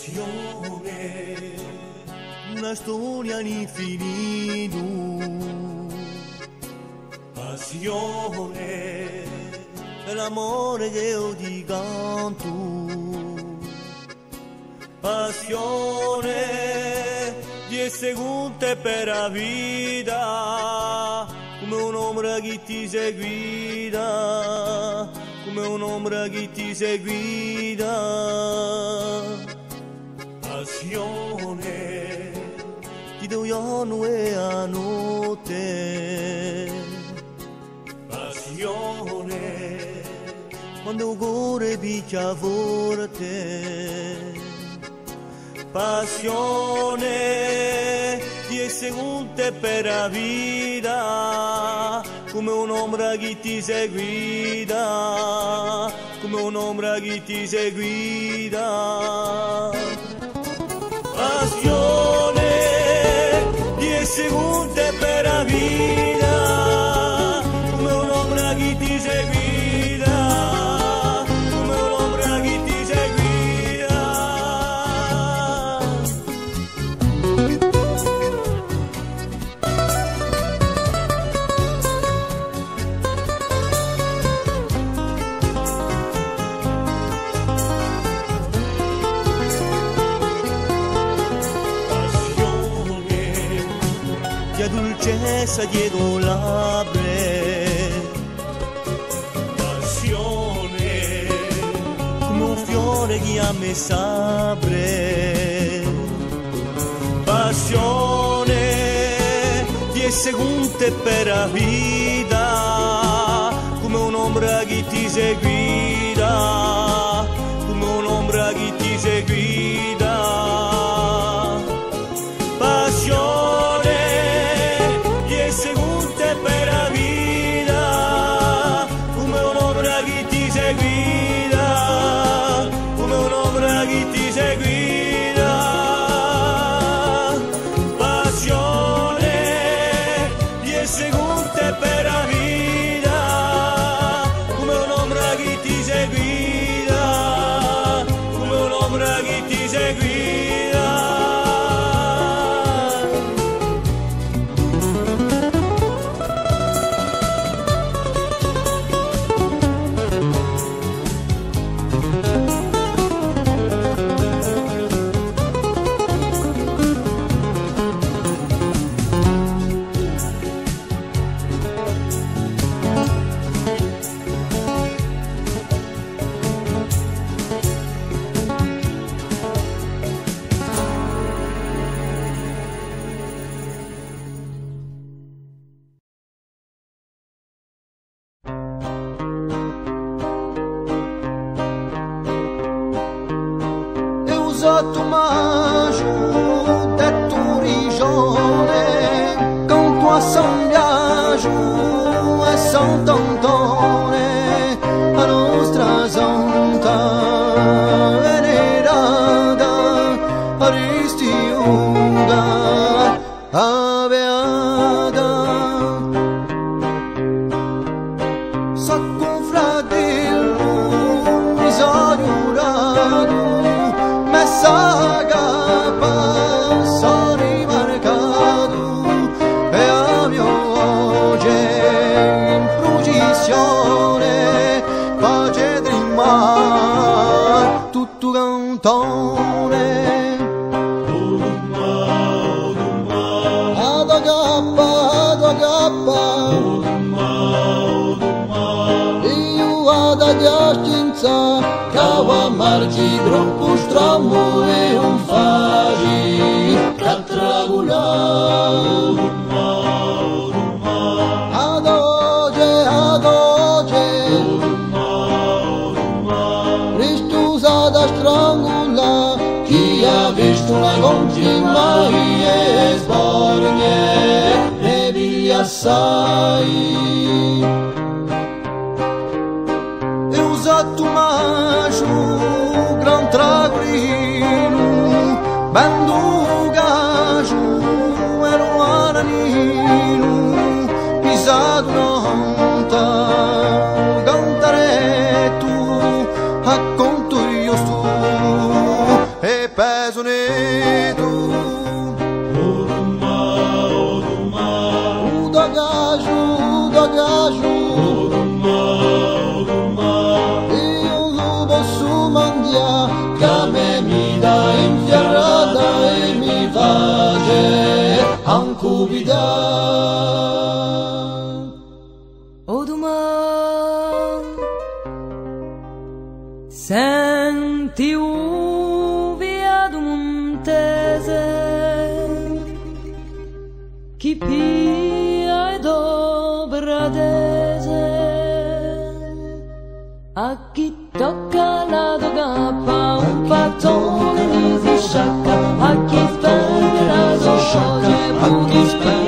passione, una storia infinita, passione, è l'amore che io ti canto, passione, 10 secondi per la vita, come un'ombra che ti seguita, come un'ombra che ti seguita. Passione, ti do giorno e a notte. Passione, quando il cuore picchia forte. Passione, 10 secondi per la vita, come un'ombra che ti seguita, come un'ombra che ti seguita. Passione, 10 secondi per la vita, come un'ombra che ti seguita, come un'ombra che ti seguita. Dolcezza dietro labbra, passione, come un fiore che a me s'apre, passione, 10 secondi per la vita, come un'ombra che ti seguita, come un'ombra che ti seguita. Passione, per la vita, come un'ombra che ti seguita, come un'ombra che ti seguita. Passione, 10 secondi per la vita, come un'ombra che ti seguita, come un'ombra che ti seguita. Sotto maggio da Turigione, con tua San Biagio e Sant'Antone, la nostra santa venerata Aristiuda, aveata. Sacco fratello misurado, messaga passa rimarcato e a mio oggi in processione pace trimar tutto cantone. Ad agappa io ad aghiaccinza cava marci troppo strammo e un fari cattragulà. Ad oggi Cristusa da strangula, chi ha visto una continua e sborgne e via assai. E usato maggio gran tragolino, bando gaggio e romanino, pisato nonta, cantaretto, a conto io sto e per ajuda que ajuda. E o lobo sumandia que me dá enfiarada e me faz ancuvidar. Senti via do montese chi pia e dobradese a chi tocca la dogappa un pattone si sciacca a chi spende la scioglie a chi spende